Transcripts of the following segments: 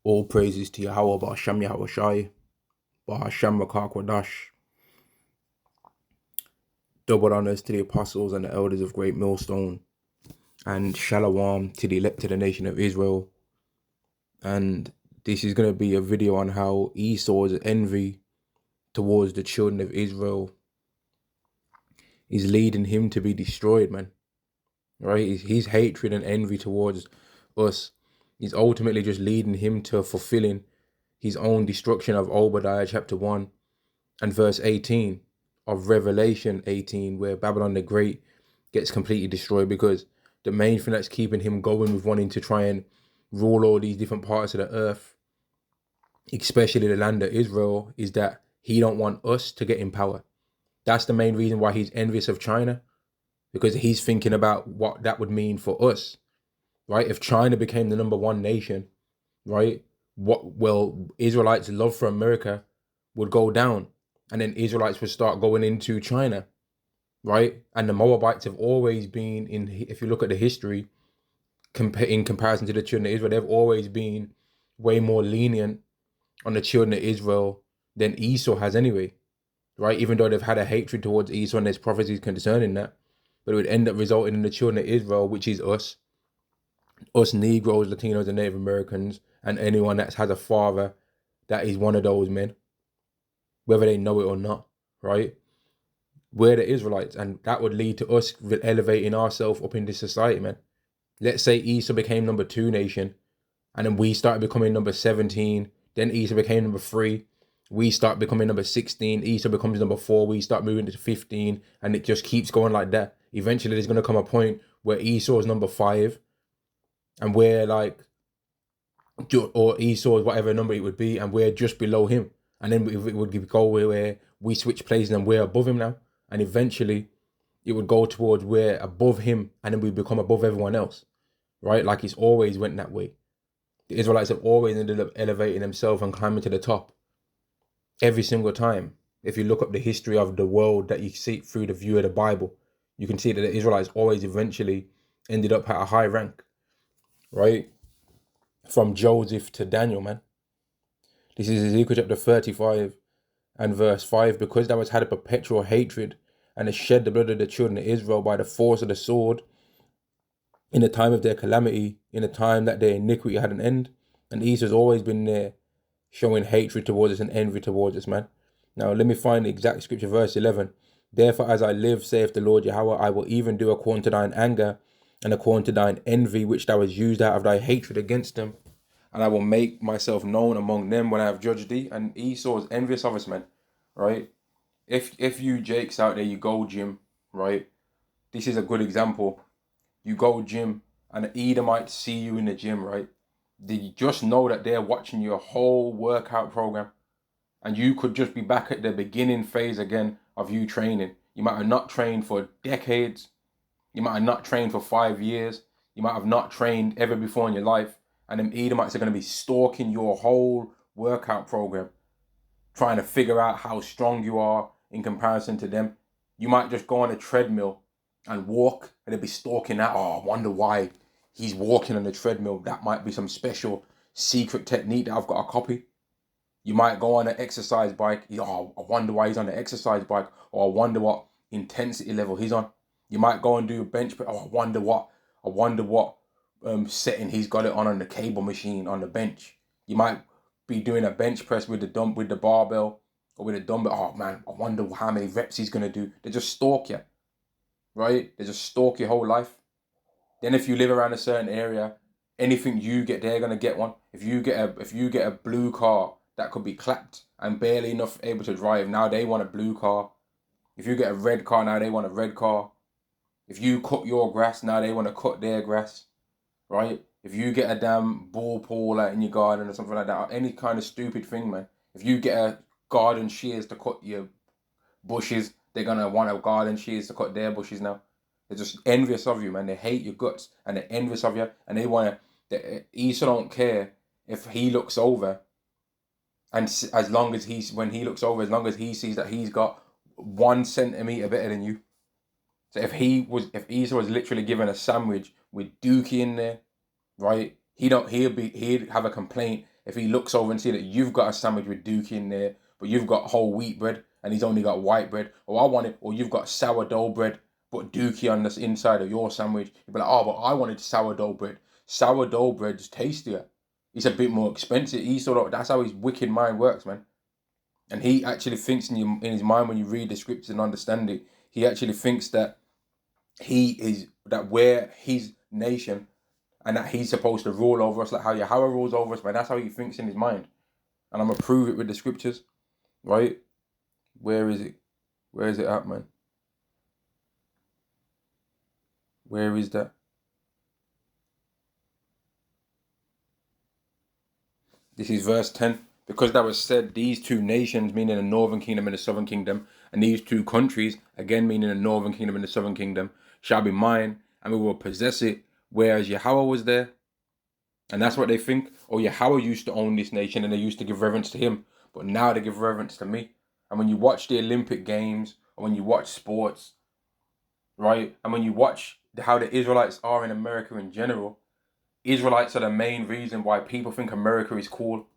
All praises to Yahweh Ba'Hashem Yahweh Shai, Ba'Hashem Rakak Wadash. Double honors to the apostles and the elders of Great Millstone, and Shalom to the elect of the nation of Israel. And this is going to be a video on how Esau's envy towards the children of Israel is leading him to be destroyed, man. Right? His hatred and envy towards us is ultimately just leading him to fulfilling his own destruction of Obadiah chapter 1 and verse 18 of Revelation 18, where Babylon the Great gets completely destroyed, because the main thing that's keeping him going with wanting to try and rule all these different parts of the earth, especially the land of Israel, is that he don't want us to get in power. That's the main reason why he's envious of China, because he's thinking about what that would mean for us, right? If China became the number one nation, right, Israelites' love for America would go down, and then Israelites would start going into China, right? And the Moabites have always been, if you look at the history, in comparison to the children of Israel, they've always been way more lenient on the children of Israel than Esau has anyway, right? Even though they've had a hatred towards Esau and there's prophecies concerning that, but it would end up resulting in the children of Israel, which is us Negroes, Latinos, and Native Americans, and anyone that has a father that is one of those men, whether they know it or not, right? We're the Israelites, and that would lead to us elevating ourselves up in this society, man. Let's say Esau became number 2 nation, and then we started becoming number 17, then Esau became number 3, we start becoming number 16, Esau becomes number 4, we start moving to 15, and it just keeps going like that. Eventually, there's going to come a point where Esau is number 5, and we're like, or Esau is whatever number it would be, and we're just below him. And then it would go where we switch places and we're above him now. And eventually it would go towards we're above him, and then we become above everyone else, right? Like it's always went that way. The Israelites have always ended up elevating themselves and climbing to the top every single time. If you look up the history of the world that you see through the view of the Bible, you can see that the Israelites always eventually ended up at a high rank, right? From Joseph to Daniel, man. This is Ezekiel chapter 35 and verse 5. Because thou hast had a perpetual hatred and hast shed the blood of the children of Israel by the force of the sword in the time of their calamity, in the time that their iniquity had an end. And Esau's always been there showing hatred towards us and envy towards us, man. Now, let me find the exact scripture, verse 11. Therefore, as I live, saith the Lord Yahweh, I will even do according to thine anger and according to thine envy, which thou hast used out of thy hatred against them. And I will make myself known among them when I have judged thee. And Esau is envious of us, man, right? If you Jakes out there, you go gym, right? This is a good example. You go gym and the Edomites see you in the gym, right? They just know that they're watching your whole workout program. And you could just be back at the beginning phase again of you training. You might have not trained for decades. You might have not trained for 5 years. You might have not trained ever before in your life. And them Edomites are going to be stalking your whole workout program, trying to figure out how strong you are in comparison to them. You might just go on a treadmill and walk, and they'll be stalking that. Oh, I wonder why he's walking on the treadmill. That might be some special secret technique that I've got to copy. You might go on an exercise bike. Oh, I wonder why he's on the exercise bike. Or I wonder what intensity level he's on. You might go and do a bench press. Oh, I wonder what setting he's got it on the cable machine on the bench. You might be doing a bench press with the barbell or with a dumbbell. Oh man, I wonder how many reps he's gonna do. They just stalk you, right? They just stalk your whole life. Then if you live around a certain area, anything you get, they're gonna get one. If you get a blue car that could be clapped and barely enough able to drive, now they want a blue car. If you get a red car, now they want a red car. If you cut your grass, now they want to cut their grass, right? If you get a damn ball pool out in your garden or something like that, or any kind of stupid thing, man. If you get a garden shears to cut your bushes, they're gonna want a garden shears to cut their bushes now. They're just envious of you, man. They hate your guts and they're envious of you, and they wanna. Esau don't care if he looks over, and as long as when he looks over, as long as he sees that he's got 1 centimeter better than you. So if Esau was literally given a sandwich with Dookie in there, right? He'd have a complaint if he looks over and see that you've got a sandwich with Dookie in there, but you've got whole wheat bread and he's only got white bread, or you've got sourdough bread, but Dookie on the inside of your sandwich, you'd be like, oh, but I wanted sourdough bread. Sourdough bread's tastier. It's a bit more expensive. That's how his wicked mind works, man. And he actually thinks in his mind, when you read the scriptures and understand it, he actually thinks that we're his nation and that he's supposed to rule over us like how Yahweh rules over us, man. That's how he thinks in his mind. And I'm going to prove it with the scriptures, right? Where is it? Where is it at, man? Where is that? This is verse 10. Because that was said, these two nations, meaning the northern kingdom and the southern kingdom, and these two countries, again meaning the northern kingdom and the southern kingdom, shall be mine, and we will possess it, whereas Yahweh was there. And that's what they think. Oh, Yahweh used to own this nation and they used to give reverence to him, but now they give reverence to me. And when you watch the Olympic Games, or when you watch sports, right, and when you watch how the Israelites are in America in general, Israelites are the main reason why people think America is cool.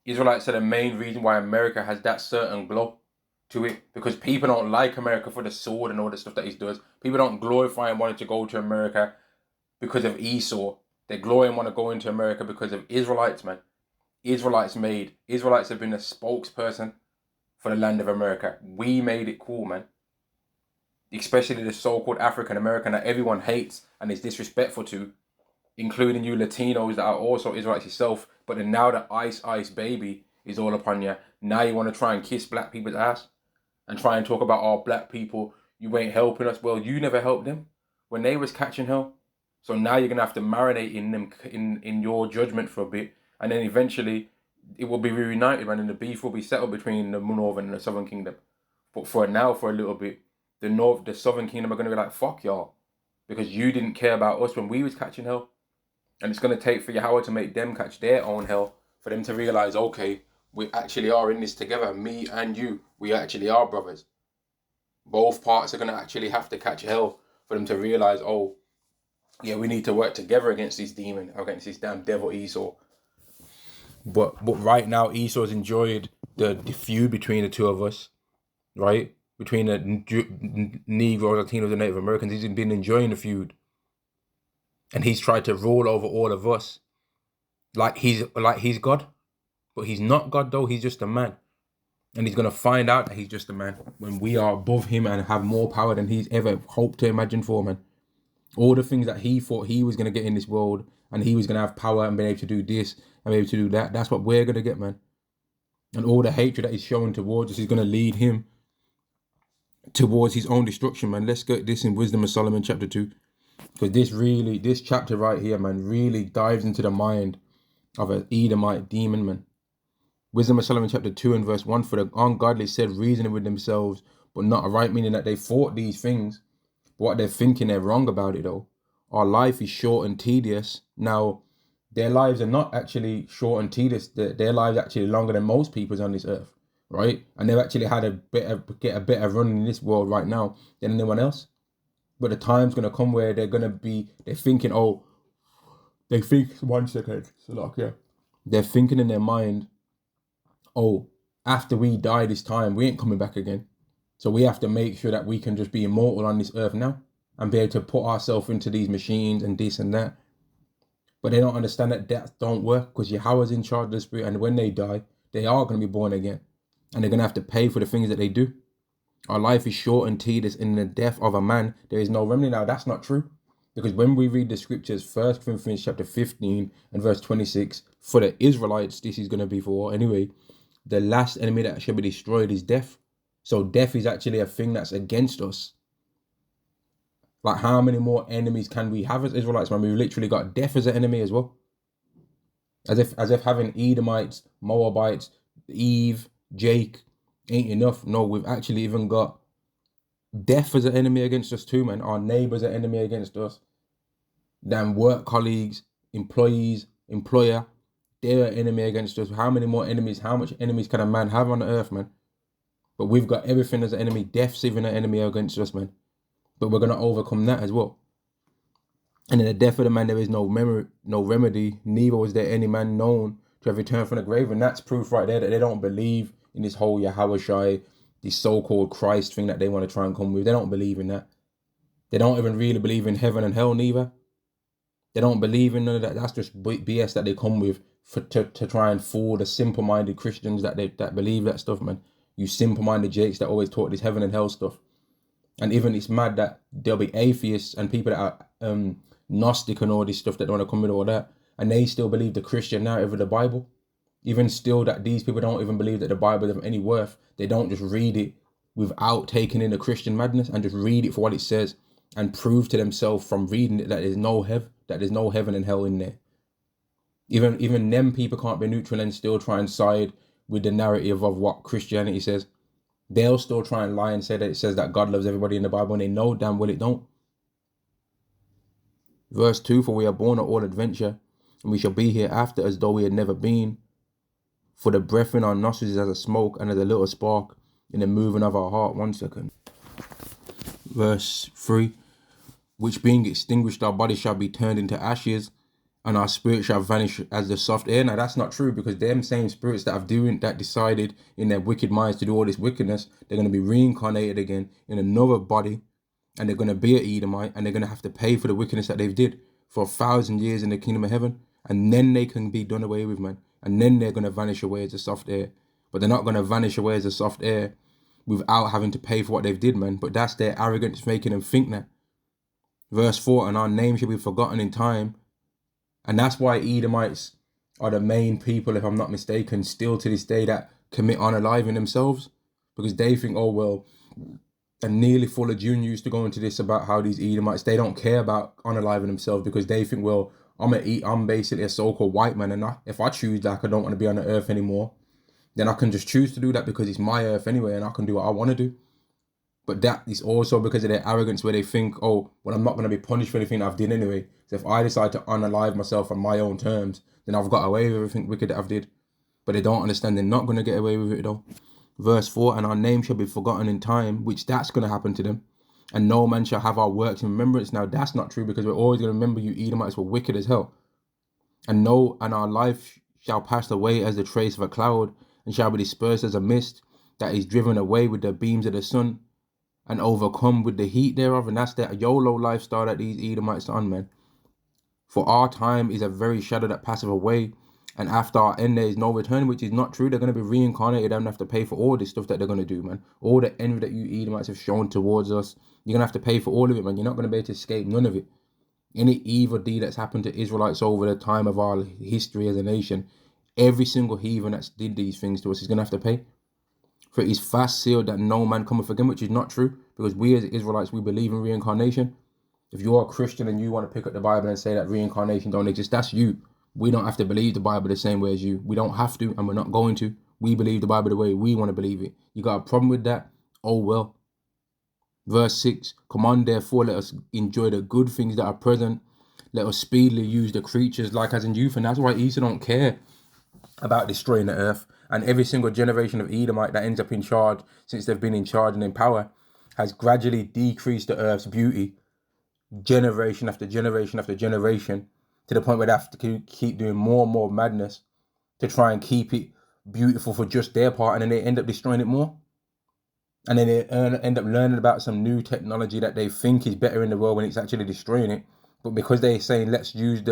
Israelites are the main reason why America has that certain glow to it, because people don't like America for the sword and all the stuff that he does. People don't glorify and wanting to go to America because of Esau. They glory and want to go into America because of Israelites, man. Israelites have been a spokesperson for the land of America. We made it cool, man. Especially the so-called African American that everyone hates and is disrespectful to, including you Latinos that are also Israelites yourself. But then now the ice baby is all upon you. Now you want to try and kiss black people's ass and try and talk about, oh, black people, you ain't helping us. Well, you never helped them when they was catching hell. So now you're gonna have to marinate in them in your judgment for a bit, and then eventually it will be reunited, man, and the beef will be settled between the northern and the southern kingdom. But for now, for a little bit, the southern kingdom are gonna be like, fuck y'all, because you didn't care about us when we was catching hell. And it's going to take for Yahweh to make them catch their own hell, for them to realize, okay, we actually are in this together, me and you. We actually are brothers. Both parts are going to actually have to catch hell for them to realize, oh, yeah, we need to work together against this demon, against this damn devil Esau. But right now, Esau's enjoyed the feud between the two of us, right? Between the Negroes, Latinos, and Native Americans. He's been enjoying the feud. And he's tried to rule over all of us like he's God. But he's not God, though. He's just a man. And he's going to find out that he's just a man when we are above him and have more power than he's ever hoped to imagine for, man. All the things that he thought he was going to get in this world, and he was going to have power and be able to do this and be able to do that, that's what we're going to get, man. And all the hatred that he's showing towards us is going to lead him towards his own destruction, man. Let's get this in Wisdom of Solomon chapter 2. Because this chapter right here, man, really dives into the mind of an Edomite demon, man. Wisdom of Solomon chapter 2 and verse 1, for the ungodly said reasoning with themselves, but not right, meaning that they thought these things. But what they're thinking, they're wrong about it, though. Our life is short and tedious. Now, their lives are not actually short and tedious. Their lives are actually longer than most people's on this earth, right? And they've actually had get a better run in this world right now than anyone else. But the time's going to come where they're thinking, one second, they're thinking in their mind, oh, after we die this time, we ain't coming back again. So we have to make sure that we can just be immortal on this earth now and be able to put ourselves into these machines and this and that. But they don't understand that death don't work, because Yahweh's in charge of the spirit, and when they die, they are going to be born again. And they're going to have to pay for the things that they do. Our life is short and tedious. In the death of a man, there is no remedy. Now, that's not true. Because when we read the scriptures, 1 Corinthians chapter 15 and verse 26, for the Israelites, this is going to be for anyway, the last enemy that shall be destroyed is death. So death is actually a thing that's against us. Like, how many more enemies can we have as Israelites, man? We've literally got death as an enemy as well. As if having Edomites, Moabites, Eve, Jake ain't enough. No, we've actually even got death as an enemy against us too, man. Our neighbors are enemy against us. Damn work colleagues, employees, employer, they're an enemy against us. How many more enemies? How much enemies can a man have on the earth, man? But we've got everything as an enemy. Death's even an enemy against us, man. But we're going to overcome that as well. And in the death of the man, there is no remedy. Neither was there any man known to have returned from the grave. And that's proof right there that they don't believe in this whole Yahweh Shai, this so-called Christ thing that they want to try and come with. They don't believe in that. They don't even really believe in heaven and hell neither. They don't believe in none of that. That's just BS that they come with to try and fool the simple-minded Christians that believe that stuff, man. You simple-minded jakes that always talk this heaven and hell stuff. And even it's mad that there'll be atheists and people that are Gnostic and all this stuff that don't want to come with all that, and they still believe the Christian narrative of the Bible. Even still, that these people don't even believe that the Bible is of any worth. They don't just read it without taking in the Christian madness and just read it for what it says and prove to themselves from reading it that there's no heaven and hell in there. Even them people can't be neutral and still try and side with the narrative of what Christianity says. They'll still try and lie and say that it says that God loves everybody in the Bible, and they know damn well it don't. Verse 2, for we are born of all adventure, and we shall be hereafter as though we had never been. For the breath in our nostrils is as a smoke, and as a little spark in the moving of our heart. 1 second. Verse 3, which being extinguished, our body shall be turned into ashes, and our spirit shall vanish as the soft air. Now that's not true, because them same spirits that decided in their wicked minds to do all this wickedness, they're going to be reincarnated again in another body, and they're going to be an Edomite, and they're going to have to pay for the wickedness that they've did for 1,000 years in the kingdom of heaven, and then they can be done away with, man. And then they're going to vanish away as a soft air. But they're not going to vanish away as a soft air without having to pay for what they've did, man. But that's their arrogance making them think that. Verse 4, and our name shall be forgotten in time. And that's why Edomites are the main people, if I'm not mistaken, still to this day that commit unaliving themselves. Because they think, oh, well, and Nearly Fuller Jr. used to go into this about how these Edomites, they don't care about unaliving themselves because they think, well, I'm basically a so-called white man, and if I choose that I don't want to be on the earth anymore, then I can just choose to do that because it's my earth anyway, and I can do what I want to do. But that is also because of their arrogance, where they think, oh, well, I'm not going to be punished for anything I've done anyway. So if I decide to unalive myself on my own terms, then I've got away with everything wicked that I've did. But they don't understand they're not going to get away with it though. Verse 4, and our name shall be forgotten in time, which that's going to happen to them. And no man shall have our works in remembrance. Now that's not true, because we're always going to remember you Edomites were wicked as hell. And our life shall pass away as the trace of a cloud, and shall be dispersed as a mist that is driven away with the beams of the sun, and overcome with the heat thereof. And that's that YOLO lifestyle that these Edomites are on, man. For our time is a very shadow that passeth away, and after our end there is no return, which is not true. They're going to be reincarnated and have to pay for all this stuff that they're going to do, man. All the envy that you Edomites have shown towards us, you're going to have to pay for all of it, man. You're not going to be able to escape none of it. Any evil deed that's happened to Israelites over the time of our history as a nation, every single heathen that's did these things to us is going to have to pay. For it is fast sealed that no man cometh again, which is not true, because we as Israelites, we believe in reincarnation. If you're a Christian and you want to pick up the Bible and say that reincarnation don't exist, that's you. We don't have to believe the Bible the same way as you. We don't have to, and we're not going to. We believe the Bible the way we want to believe it. You got a problem with that? Oh well. Verse 6, come on, therefore, let us enjoy the good things that are present. Let us speedily use the creatures like as in youth. And that's why Esau don't care about destroying the earth. And every single generation of Edomite that ends up in charge, since they've been in charge and in power, has gradually decreased the earth's beauty, generation after generation after generation, to the point where they have to keep doing more and more madness to try and keep it beautiful for just their part, and then they end up destroying it more. And then they end up learning about some new technology that they think is better in the world when it's actually destroying it. But because they're saying let's enjoy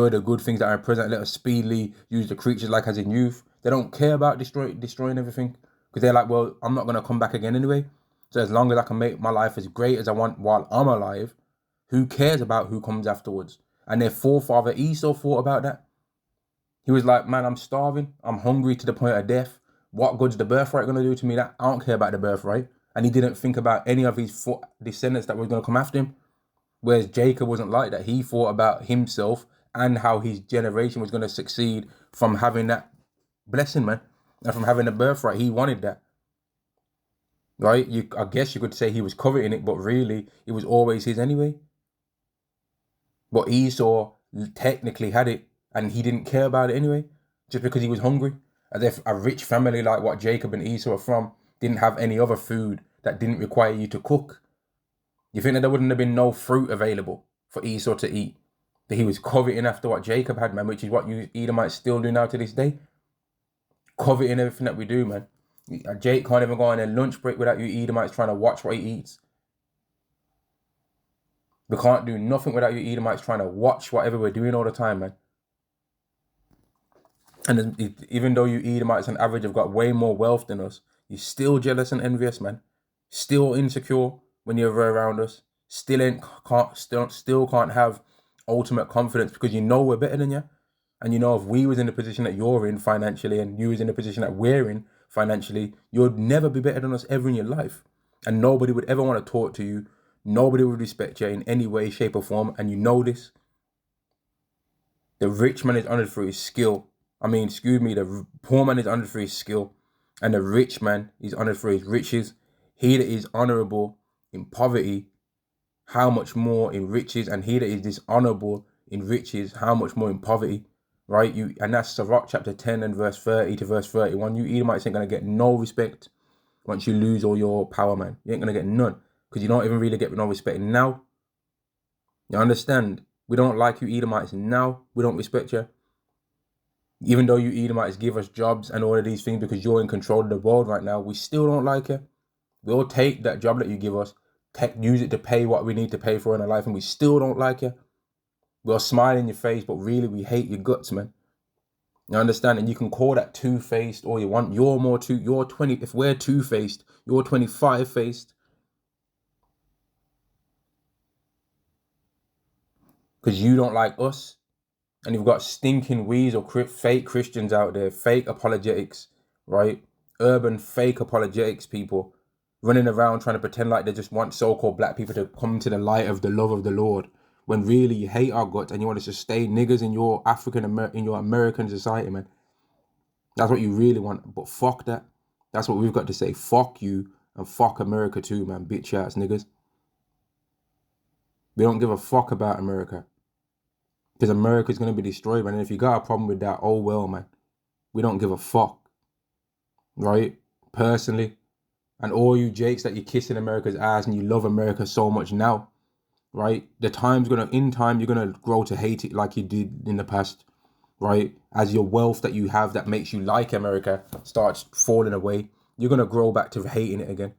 the good things that are present, let us speedily use the creatures like as in youth, they don't care about destroying everything, because they're like, well, I'm not going to come back again anyway. So as long as I can make my life as great as I want while I'm alive, who cares about who comes afterwards? And their forefather Esau thought about that. He was like, man, I'm starving. I'm hungry to the point of death. What good's the birthright going to do to me? That I don't care about the birthright. And he didn't think about any of his descendants that were going to come after him. Whereas Jacob wasn't like that. He thought about himself and how his generation was going to succeed from having that blessing, man. And from having the birthright. He wanted that. Right? I guess you could say he was coveting it, but really, it was always his anyway. But Esau technically had it, and he didn't care about it anyway, just because he was hungry. As if a rich family like what Jacob and Esau are from didn't have any other food that didn't require you to cook. You think that there wouldn't have been no fruit available for Esau to eat? that he was coveting after what Jacob had, man, which is what you Edomites still do now to this day. Coveting everything that we do, man. Jake can't even go on a lunch break without you Edomites trying to watch what he eats. We can't do nothing without you Edomites trying to watch whatever we're doing all the time, man. And even though you Edomites on average have got way more wealth than us, you're still jealous and envious, man. Still insecure when you're around us. Still can't have ultimate confidence because you know we're better than you. And you know if we was in the position that you're in financially and you was in the position that we're in financially, you'd never be better than us ever in your life. And nobody would ever want to talk to you. Nobody would respect you in any way, shape or form. And you know this. The rich man is honored for his skill. The poor man is honored for his skill. And the rich man is honored for his riches. He that is honorable in poverty, how much more in riches? And he that is dishonorable in riches, how much more in poverty? Right? And that's Sirach chapter 10 and verse 30 to verse 31. You Edomites ain't going to get no respect once you lose all your power, man. You ain't going to get none. Because you don't even really get no respect now. You understand? We don't like you Edomites now. We don't respect you. Even though you Edomites give us jobs and all of these things because you're in control of the world right now, we still don't like you. We'll take that job that you give us, use it to pay what we need to pay for in our life, and we still don't like you. We'll smile in your face, but really we hate your guts, man. You understand? And you can call that two-faced all you want. You're 20, if we're two-faced, you're 25-faced. Because you don't like us. And you've got stinking weeds or fake Christians out there, fake apologetics, right? Urban fake apologetics people running around trying to pretend like they just want so-called black people to come to the light of the love of the Lord, when really you hate our guts and you want us to stay niggers in your American society, man. That's what you really want. But fuck that. That's what we've got to say. Fuck you and fuck America too, man. Bitch ass niggas. We don't give a fuck about America. Because America's going to be destroyed, man. And if you got a problem with that, oh well, man. We don't give a fuck. Right? Personally. And all you Jakes that you're kissing America's ass and you love America so much now. Right? In time, you're going to grow to hate it like you did in the past. Right? As your wealth that you have that makes you like America starts falling away, you're going to grow back to hating it again.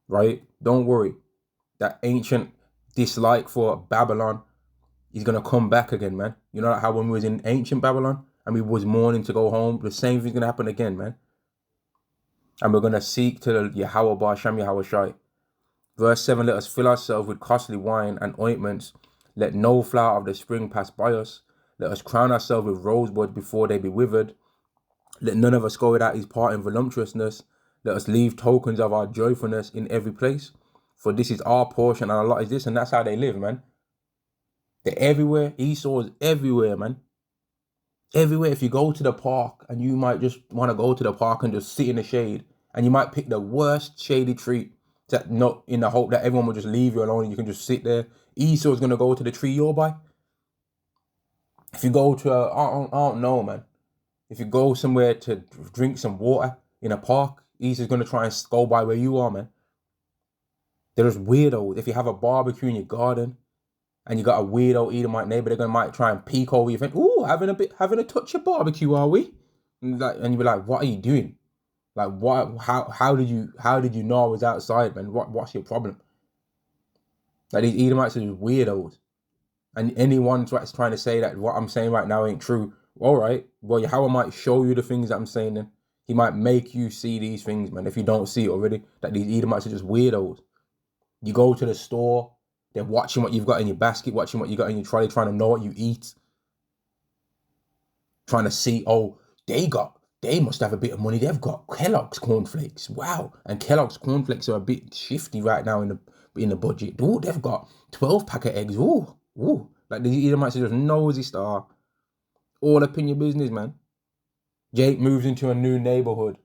Right? Don't worry. That ancient dislike for Babylon, he's going to come back again, man. You know how when we was in ancient Babylon and we was mourning to go home, the same thing's going to happen again, man. And we're going to seek to the Yahweh Bar Shem Yahweh Shai. Verse 7, let us fill ourselves with costly wine and ointments. Let no flower of the spring pass by us. Let us crown ourselves with rosebuds before they be withered. Let none of us go without his part in voluptuousness. Let us leave tokens of our joyfulness in every place. For this is our portion and our lot is this. And that's how they live, man. They're everywhere. Esau is everywhere, man. Everywhere. If you go to the park and you might just want to go to the park and just sit in the shade, and you might pick the worst shady tree that not in the hope that everyone will just leave you alone and you can just sit there. Esau's going to go to the tree you're by. If you go to I don't know, man. If you go somewhere to drink some water in a park, Esau's going to try and go by where you are, man. They're just weirdos. If you have a barbecue in your garden and you got a weirdo Edomite neighbor, they're might try and peek over your fence. Ooh, having a touch of barbecue, are we? And you be like, what are you doing? Like, what? How did you know I was outside, man? What's your problem? Like, these Edomites are just weirdos. And anyone that's trying to say that what I'm saying right now ain't true, all right, well, Yahweh might show you the things that I'm saying then. He might make you see these things, man, if you don't see it already, that these Edomites are just weirdos. You go to the store, they're watching what you've got in your basket, watching what you got in your trolley, trying to know what you eat. Trying to see, oh, they must have a bit of money. They've got Kellogg's cornflakes. Wow. And Kellogg's cornflakes are a bit shifty right now in the budget. Ooh, they've got 12 pack of eggs. Ooh. Like the Edomites are just nosy star. All up in your business, man. Jake moves into a new neighborhood,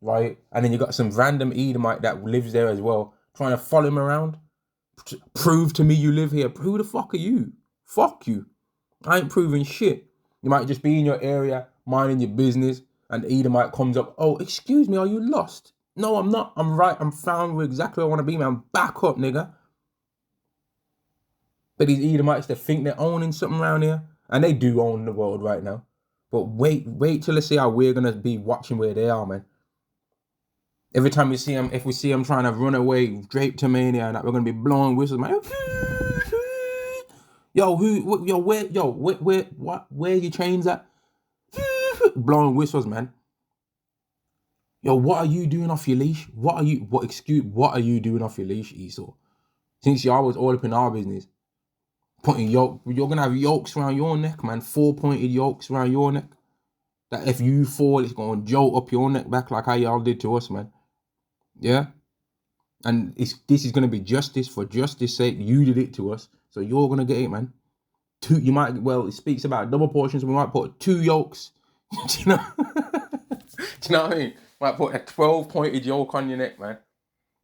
right? And then you got some random Edomite that lives there as well, trying to follow him around. Prove to me you live here. Who the fuck are you? Fuck you. I ain't proving shit. You might just be in your area, minding your business, and the Edomite comes up, oh, excuse me, are you lost? No, I'm not. I'm right. I'm found where exactly where I want to be, man. Back up, nigga. But these Edomites, they think they're owning something around here, and they do own the world right now. But wait till they see how we're gonna be watching where they are, man. Every time we see them, if we see them trying to run away, drapetomania, and that, we're gonna be blowing whistles, man. Yo, where your chains at? Blowing whistles, man. Yo, what are you doing off your leash? What are you doing off your leash, Esau? Since y'all was all up in our business. Putting yoke, you're gonna have yokes around your neck, man. 4-pointed yokes around your neck. That if you fall, it's gonna jolt up your neck back like how y'all did to us, man. Yeah? And this is gonna be justice for justice sake. You did it to us, so you're gonna get it, man. It speaks about double portions. We might put 2 yokes. Do you know? Do you know what I mean? Might put a 12-pointed yoke on your neck, man.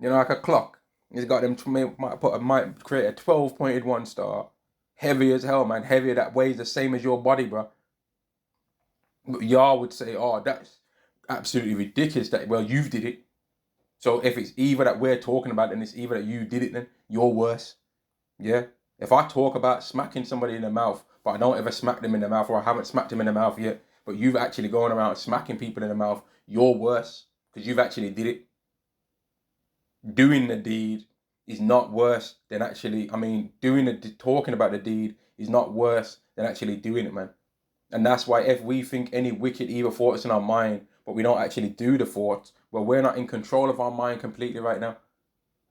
You know, like a clock. It's got them. Might create a 12-pointed 1-star. Heavy as hell, man. Heavier, that weighs the same as your body, bro. But y'all would say, oh, that's absolutely ridiculous. That, well, you did it. So if it's either that we're talking about, then it's either that you did it, then you're worse. Yeah? If I talk about smacking somebody in the mouth, but I don't ever smack them in the mouth, or I haven't smacked them in the mouth yet, but you've actually gone around smacking people in the mouth, you're worse. Because you've actually did it. Doing the deed is not worse than actually, talking about the deed is not worse than actually doing it, man. And that's why if we think any wicked, evil thoughts in our mind, but we don't actually do the thoughts, well, we're not in control of our mind completely right now.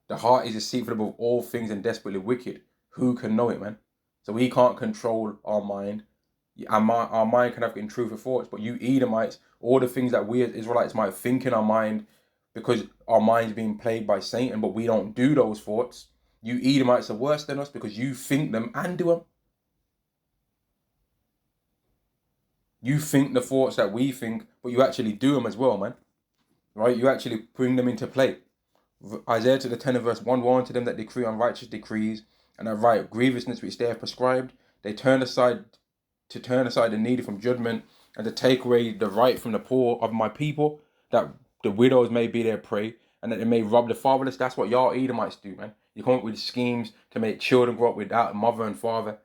The heart is deceitful above all things and desperately wicked. Who can know it, man? So we can't control our mind. Our mind can have intrusive thoughts, but you Edomites, all the things that we as Israelites might think in our mind, because our mind's being plagued by Satan, but we don't do those thoughts. You Edomites are worse than us because you think them and do them. You think the thoughts that we think, but you actually do them as well, man. Right? You actually bring them into play. Isaiah to the 10th verse 1, warn to them that decree unrighteous decrees and that right grievousness which they have prescribed. They turn aside the needy from judgment and to take away the right from the poor of my people, that the widows may be their prey, and that they may rob the fatherless. That's what y'all Edomites do, man. You come up with schemes to make children grow up without a mother and father,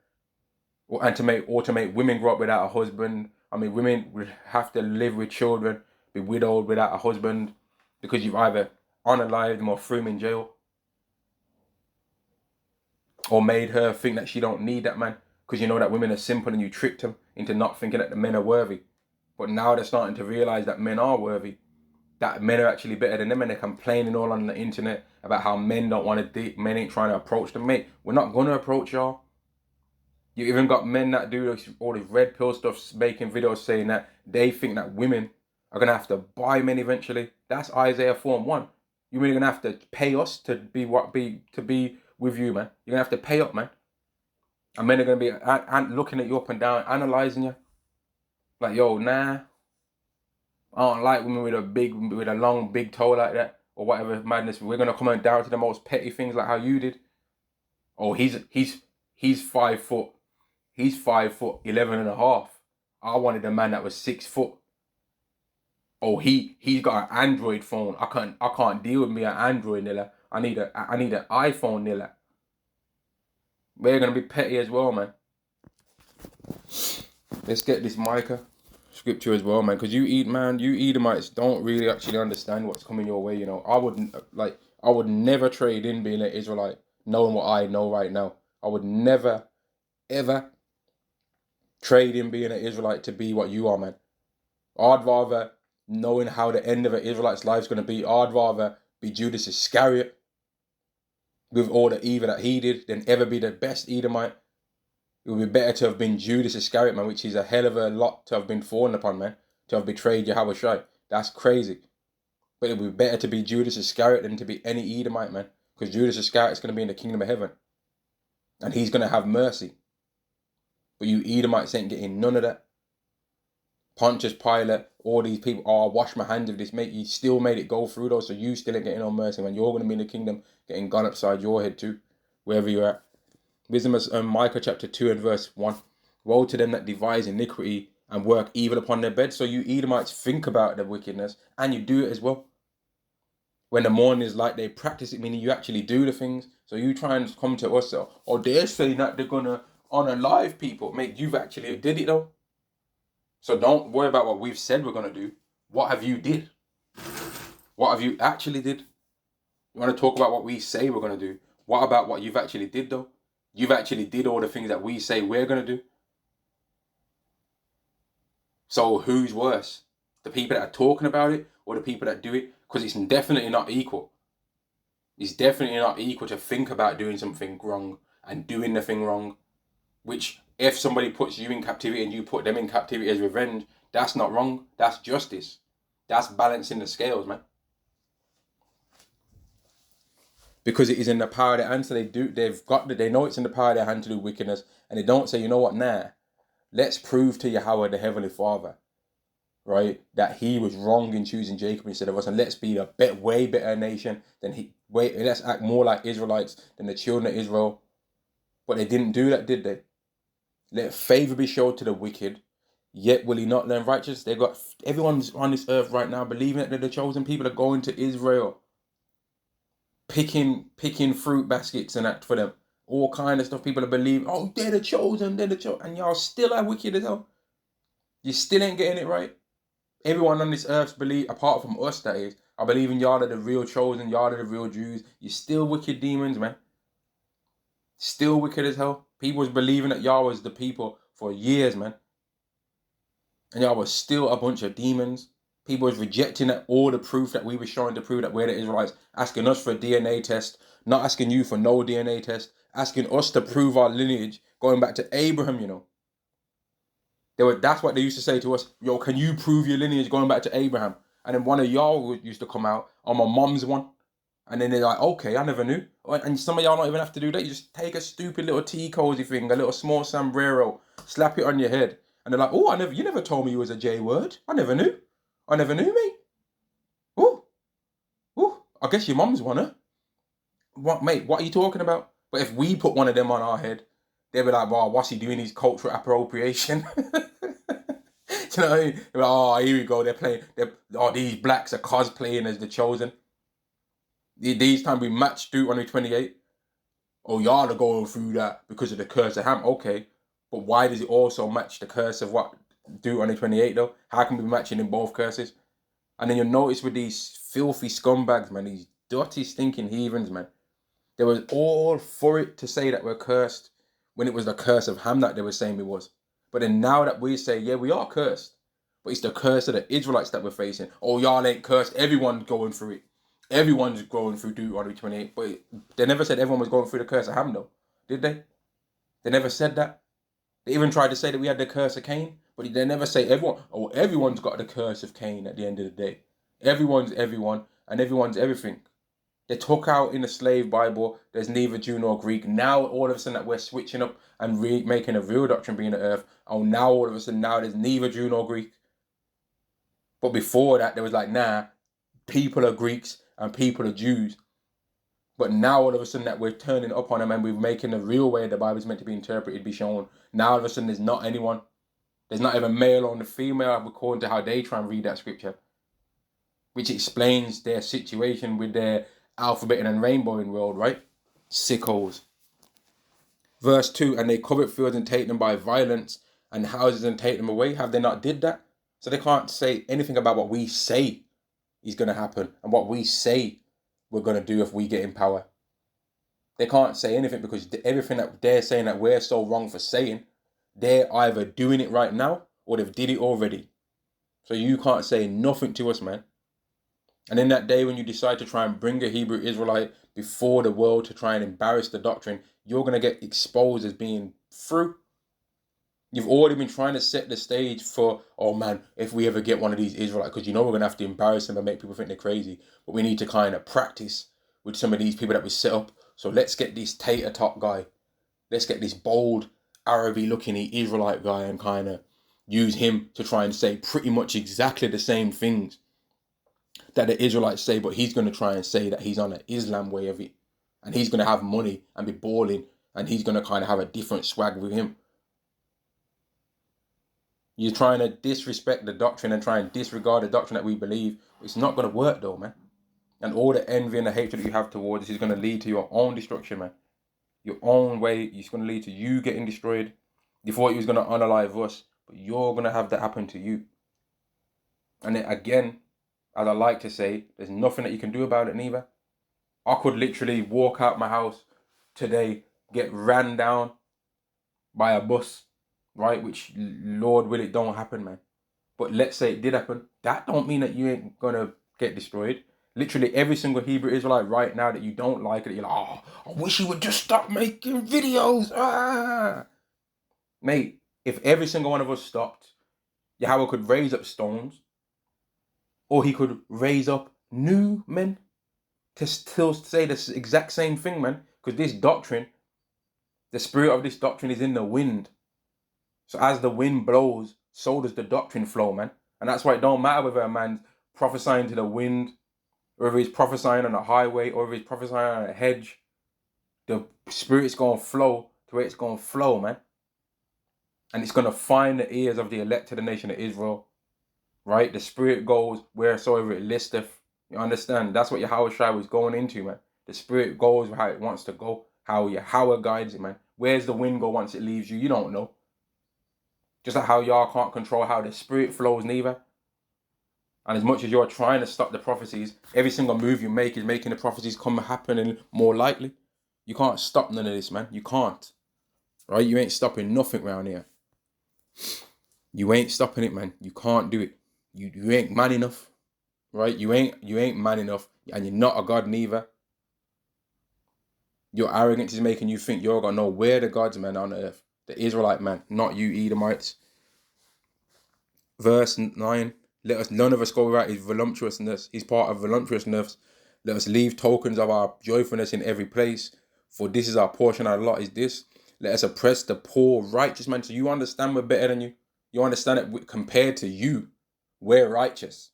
and to make women grow up without a husband. Women would have to live with children, be widowed without a husband, because you've either unalived them or threw them in jail, or made her think that she don't need that man, because you know that women are simple and you tricked them into not thinking that the men are worthy. But now they're starting to realize that men are worthy, that men are actually better than them, and they're complaining all on the internet about how men don't want to date, men ain't trying to approach them. Mate, we're not going to approach y'all. You even got men that do all this red pill stuff, making videos saying that they think that women are going to have to buy men eventually. That's Isaiah 4:1. You're really going to have to pay us to be with you, man. You're going to have to pay up, man. And men are going to be looking at you up and down, analyzing you. Like, yo, nah, I don't like women with a long, big toe like that, or whatever madness. We're going to come down to the most petty things like how you did. Oh, he's 5 foot. He's 5'11" and a half. I wanted a man that was 6 foot. Oh, he's got an Android phone. I can't deal with me an Android, Nilla. I need an iPhone, Nilla. We're gonna be petty as well, man. Let's get this Micah scripture as well, man. Because you Edomites don't really actually understand what's coming your way. You know, I would never trade in being an Israelite, knowing what I know right now. I would never, ever trade in being an Israelite to be what you are, man. I'd rather, knowing how the end of an Israelite's life is going to be, I'd rather be Judas Iscariot with all the evil that he did than ever be the best Edomite. It would be better to have been Judas Iscariot, man, which is a hell of a lot to have been fallen upon, man, to have betrayed Yahweh Shai. That's crazy. But it would be better to be Judas Iscariot than to be any Edomite, man, because Judas Iscariot is going to be in the kingdom of heaven, and he's going to have mercy. But you Edomites ain't getting none of that. Pontius Pilate, all these people, wash my hands of this, mate. You still made it go through those, so you still ain't getting no mercy, man. You're going to be in the kingdom getting gone upside your head too, wherever you're at. Wisdom of Micah chapter 2 and verse 1. Woe to them that devise iniquity and work evil upon their bed. So you Edomites think about the wickedness and you do it as well. When the morning is light, they practice it, meaning you actually do the things. So you try and come to us, or they're saying that they're gonna honor live people. Mate, you've actually did it though. So don't worry about what we've said we're gonna do. What have you did? What have you actually did? You want to talk about what we say we're gonna do? What about what you've actually did though? You've actually did all the things that we say we're gonna do. So who's worse? The people that are talking about it or the people that do it? Because it's definitely not equal. It's definitely not equal to think about doing something wrong and doing the thing wrong. Which, if somebody puts you in captivity and you put them in captivity as revenge, that's not wrong. That's justice. That's balancing the scales, man. Because it is in the power of their hand, so they know it's in the power of their hand to do wickedness, and they don't say, you know what, let's prove to Yahweh the Heavenly Father, right, that he was wrong in choosing Jacob instead of us, and let's be a way better nation than let's act more like Israelites than the children of Israel. But they didn't do that, did they? Let favor be shown to the wicked, yet will he not learn righteous? They got everyone's on this earth right now believing that they're the chosen people, are going to Israel, picking fruit baskets and that for them. All kind of stuff. People are believing, oh, they're the chosen, and y'all still are wicked as hell. You still ain't getting it right. Everyone on this earth believe, apart from us, that is, I believe in y'all are the real chosen, y'all are the real Jews. You're still wicked demons, man. Still wicked as hell. People was believing that y'all was the people for years, man. And y'all was still a bunch of demons. People was rejecting all the proof that we were showing to prove that we're the Israelites, asking us for a DNA test, not asking you for no DNA test, asking us to prove our lineage, going back to Abraham, you know. That's what they used to say to us, yo, can you prove your lineage going back to Abraham? And then one of y'all used to come out on my mom's one. And then they're like, okay, I never knew. And some of y'all don't even have to do that. You just take a stupid little tea cozy thing, a little small sombrero, slap it on your head. And they're like, oh, you never told me you was a J word. I never knew, mate. I guess your mom's one, huh? What, mate, what are you talking about? But if we put one of them on our head, they'd be like, wow, what's he doing? He's cultural appropriation. You know what I mean? They're like, oh, here we go. These blacks are cosplaying as the chosen. These time we match Deuteronomy 28. Oh, y'all are going through that because of the curse of Ham. Okay, but why does it also match the curse of what Deuteronomy 28 though? How can we be matching in both curses? And then you'll notice with these filthy scumbags, man, these dirty, stinking heathens, man, they was all for it to say that we're cursed when it was the curse of Ham that they were saying we was. But then now that we say, yeah, we are cursed, but it's the curse of the Israelites that we're facing. Oh, y'all ain't cursed. Everyone's going through it. Everyone's going through Deuteronomy 28. But they never said everyone was going through the curse of Ham, though. Did they? They never said that. They even tried to say that we had the curse of Cain. But they never say everyone. Oh, everyone's got the curse of Cain at the end of the day. Everyone's everyone and everyone's everything. They took out in the slave Bible, there's neither Jew nor Greek. Now, all of a sudden, that we're switching up and making a real doctrine being the earth. Oh, now, all of a sudden, now there's neither Jew nor Greek. But before that, there was like, nah, people are Greeks and people are Jews. But now, all of a sudden, that we're turning up on them and we're making the real way the Bible is meant to be interpreted, be shown. Now, all of a sudden, there's not anyone. There's not even male or the female according to how they try and read that scripture. Which explains their situation with their alphabet and rainbowing world, right? Sickos. Verse 2, and they covet fields and take them by violence, and houses and take them away. Have they not did that? So they can't say anything about what we say is going to happen and what we say we're going to do if we get in power. They can't say anything because everything that they're saying that we're so wrong for saying, they're either doing it right now or they've did it already. So you can't say nothing to us, man. And in that day when you decide to try and bring a Hebrew Israelite before the world to try and embarrass the doctrine, you're going to get exposed as being through. You've already been trying to set the stage for, oh man, if we ever get one of these Israelites, because you know we're going to have to embarrass them and make people think they're crazy, but we need to kind of practice with some of these people that we set up. So let's get this tater top guy. Let's get this bold, Araby looking Israelite guy and kind of use him to try and say pretty much exactly the same things that the Israelites say, but he's going to try and say that he's on an Islam way of it. And he's going to have money and be balling, and he's going to kind of have a different swag with him. You're trying to disrespect the doctrine and try and disregard the doctrine that we believe. It's not going to work though, man. And all the envy and the hatred that you have towards us is going to lead to your own destruction, man. Your own way. It's going to lead to you getting destroyed. You thought he was going to unalive us, but you're going to have that happen to you. And then again, as I like to say, there's nothing that you can do about it neither. I could literally walk out my house today, get ran down by a bus, right? Which, Lord will it don't happen, man. But let's say it did happen. That don't mean that you ain't going to get destroyed. Literally every single Hebrew Israelite right now that you don't like it, you're like, oh, I wish he would just stop making videos. Mate, if every single one of us stopped, Yahweh could raise up stones, or he could raise up new men to still say the exact same thing, man. Because this doctrine, the spirit of this doctrine is in the wind. So as the wind blows, so does the doctrine flow, man. And that's why it don't matter whether a man's prophesying to the wind, or if he's prophesying on a highway, or if he's prophesying on a hedge. The spirit's going to flow to where it's going to flow, man. And it's going to find the ears of the elect of the nation of Israel, right? The spirit goes wheresoever it listeth. You understand? That's what Yahweh Shai was going into, man. The spirit goes how it wants to go, how Yahweh guides it, man. Where's the wind go once it leaves you? You don't know. Just like how y'all can't control how the spirit flows neither. And as much as you're trying to stop the prophecies, every single move you make is making the prophecies come happening more likely. You can't stop none of this, man. You can't. Right? You ain't stopping nothing around here. You ain't stopping it, man. You can't do it. You ain't man enough. Right? You ain't man enough. And you're not a God neither. Your arrogance is making you think you're gonna know where the gods, man, on earth. The Israelite man, not you Edomites. Verse 9. Let us none of us go without his voluptuousness. He's part of voluptuousness. Let us leave tokens of our joyfulness in every place. For this is our portion, our lot is this. Let us oppress the poor, righteous man. So you understand we're better than you. You understand it compared to you. We're righteous.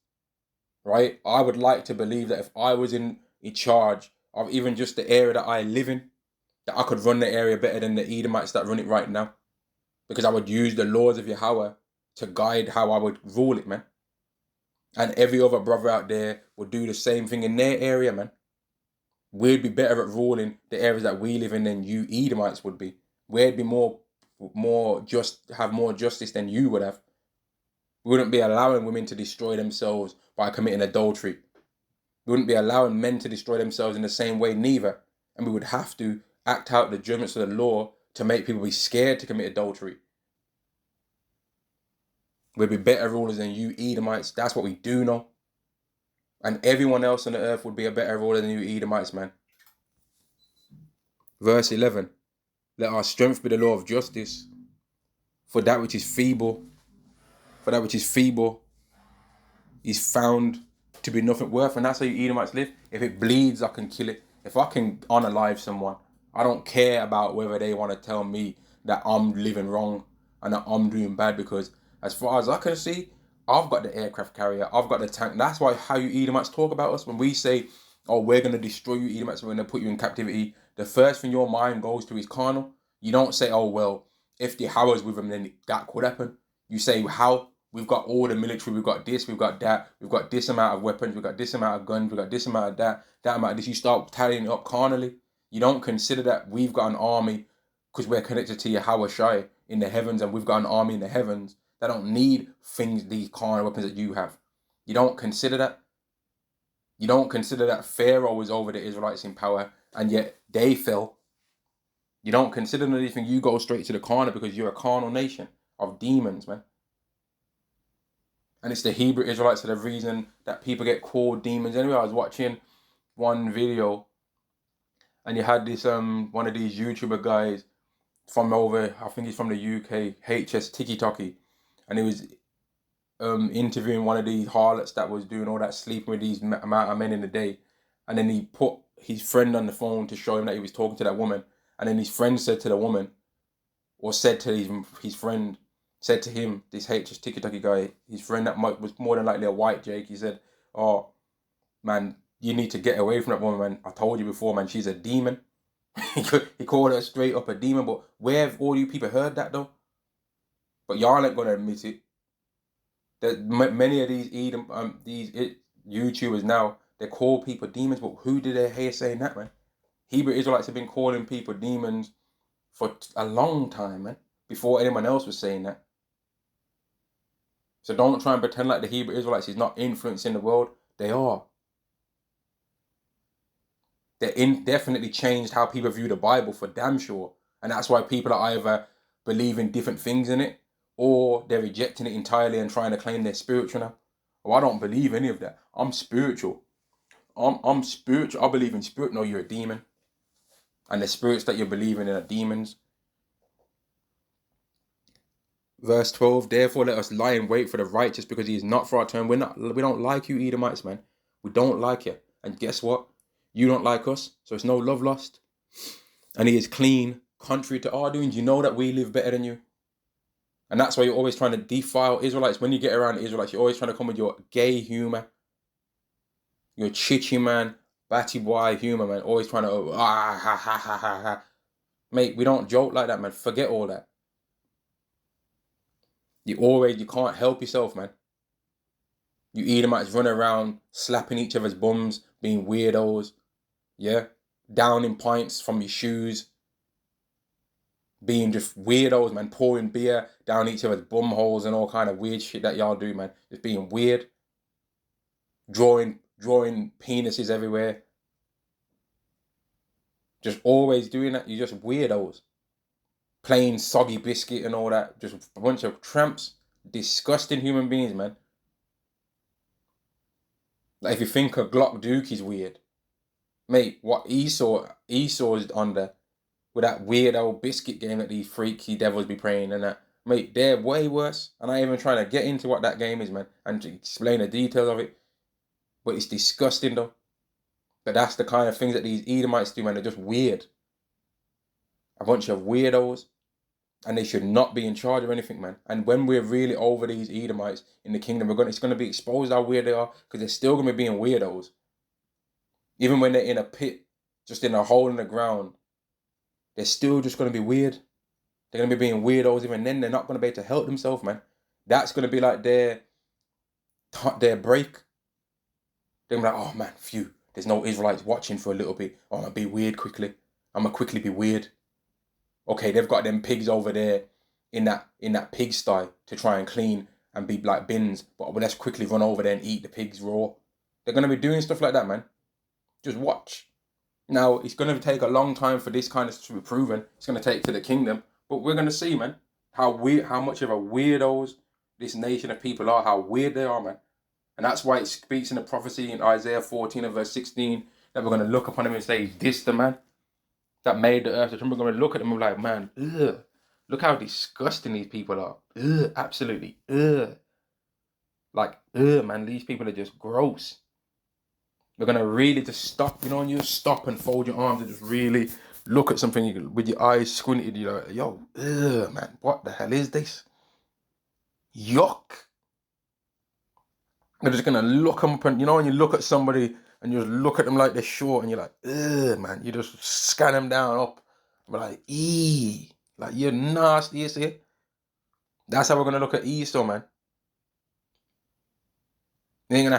Right? I would like to believe that if I was in charge of even just the area that I live in, that I could run the area better than the Edomites that run it right now. Because I would use the laws of Yahweh to guide how I would rule it, man. And every other brother out there would do the same thing in their area, man. We'd be better at ruling the areas that we live in than you Edomites would be. We'd be more just, have more justice than you would have. We wouldn't be allowing women to destroy themselves by committing adultery. We wouldn't be allowing men to destroy themselves in the same way neither. And we would have to act out the judgments of the law to make people be scared to commit adultery. We'd be better rulers than you Edomites. That's what we do know. And everyone else on the earth would be a better ruler than you Edomites, man. Verse 11. Let our strength be the law of justice. For that which is feeble is found to be nothing worth. And that's how you Edomites live. If it bleeds, I can kill it. If I can unalive someone, I don't care about whether they want to tell me that I'm living wrong and that I'm doing bad, because as far as I can see, I've got the aircraft carrier, I've got the tank. That's why how you Edomites talk about us. When we say, oh, we're going to destroy you Edomites, we're going to put you in captivity, the first thing your mind goes to is carnal. You don't say, oh, well, if the Yahweh's with them, then that could happen. You say, how? We've got all the military, we've got this, we've got that, we've got this amount of weapons, we've got this amount of guns, we've got this amount of that amount of this. You start tallying it up carnally. You don't consider that we've got an army because we're connected to Yahweh Shai in the heavens, and we've got an army in the heavens that don't need these carnal weapons that you have. You don't consider that. You don't consider that Pharaoh was over the Israelites in power, and yet they fell. You don't consider anything. You go straight to the carnal because you're a carnal nation of demons, man. And it's the Hebrew Israelites are the reason that people get called demons. Anyway, I was watching one video, and you had this one of these YouTuber guys from over, I think he's from the UK, HS TikTok, and he was interviewing one of these harlots that was doing all that sleeping with these amount of men in a day. And then he put his friend on the phone to show him that he was talking to that woman. And then his friend said to the woman, or said to his friend, said to him, this HS TikTok guy, his friend that was more than likely a white Jake, he said, oh, man, you need to get away from that woman, man. I told you before, man, she's a demon. He called her straight up a demon. But where have all you people heard that, though? But y'all ain't going to admit it. That many of these YouTubers now, They call people demons, but who did they hear saying that, man? Hebrew Israelites have been calling people demons for a long time, man, before anyone else was saying that. So don't try and pretend like the Hebrew Israelites is not influencing the world. They are. Definitely changed how people view the Bible, for damn sure. And that's why people are either believing different things in it, or they're rejecting it entirely and trying to claim they're spiritual now. Oh, I don't believe any of that. I'm spiritual. I'm spiritual. I believe in spirit. No, you're a demon. And the spirits that you're believing in are demons. Verse 12, therefore let us lie in wait for the righteous, because he is not for our turn. We don't like you, Edomites, man. We don't like you. And guess what? You don't like us, so it's no love lost. And he is clean, contrary to our doings. You know that we live better than you. And that's why you're always trying to defile Israelites. When you get around the Israelites, you're always trying to come with your gay humor, your chichi man, batty boy humor, man. Always trying to, ha, ha, ha, ha, ha. Mate, we don't joke like that, man. Forget all that. You can't help yourself, man. You Edomites run around slapping each other's bums, being weirdos, yeah? Downing pints from your shoes, being just weirdos, man, pouring beer down each other's bum holes and all kind of weird shit that y'all do, man. Just being weird. Drawing penises everywhere. Just always doing that. You're just weirdos. Playing soggy biscuit and all that. Just a bunch of tramps. Disgusting human beings, man. Like, if you think a Glock Duke is weird, mate, what Esau is under with that weird old biscuit game that these freaky devils be playing and that, mate, they're way worse. And I ain't even trying to get into what that game is, man, and to explain the details of it. But it's disgusting, though. But that's the kind of things that these Edomites do, man. They're just weird. A bunch of weirdos. And they should not be in charge of anything, man. And when we're really over these Edomites in the kingdom, it's going to be exposed how weird they are, because they're still going to be being weirdos. Even when they're in a pit, just in a hole in the ground, they're still just going to be weird. They're going to be being weirdos. Even then, they're not going to be able to help themselves, man. That's going to be like their break. They're going to be like, oh, man, phew. There's no Israelites watching for a little bit. Oh, I'm going to be weird quickly. I'm going to quickly be weird. Okay, they've got them pigs over there in that pigsty to try and clean and be like bins, but let's quickly run over there and eat the pigs raw. They're going to be doing stuff like that, man. Just watch. Now, it's going to take a long time for this kind of stuff to be proven. It's going to take to the kingdom, but we're going to see, man, how much of a weirdos this nation of people are, how weird they are, man. And that's why it speaks in the prophecy in Isaiah 14 and verse 16 that we're going to look upon him and say, this the man that made the earth. We're going to look at them and be like, man, ugh, look how disgusting these people are. Ugh, absolutely, ugh. Like, ugh, man, these people are just gross. We're going to really just stop, and you stop and fold your arms and just really look at something with your eyes squinted. You're like, yo, ugh, man, what the hell is this? Yuck. You're just going to look them up and, when you look at somebody and you just look at them like they're short and you're like, ugh, man. You just scan them down up. But like, eee. Like, you're nasty, you see? That's how we're going to look at Esau, man. He's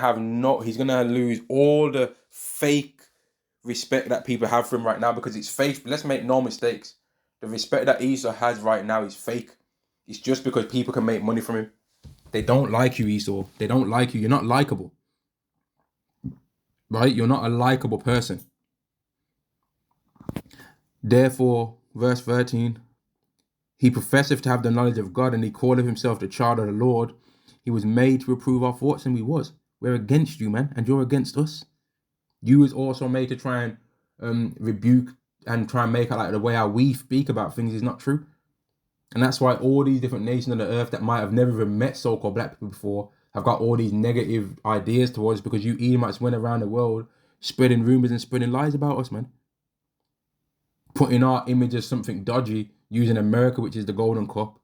going to lose all the fake respect that people have for him right now, because it's fake. Let's make no mistakes. The respect that Esau has right now is fake. It's just because people can make money from him. They don't like you, Esau. They don't like you. You're not likable. Right? You're not a likable person. Therefore, verse 13, he professeth to have the knowledge of God, and he calleth himself the child of the Lord. He was made to reprove our thoughts, and we was. We're against you, man, and you're against us. You was also made to try and rebuke and try and make it like the way how we speak about things is not true. And that's why all these different nations on the earth that might have never even met so-called black people before have got all these negative ideas towards us, because you Edomites went around the world spreading rumors and spreading lies about us, man. Putting our image as something dodgy, using America, which is the golden cup,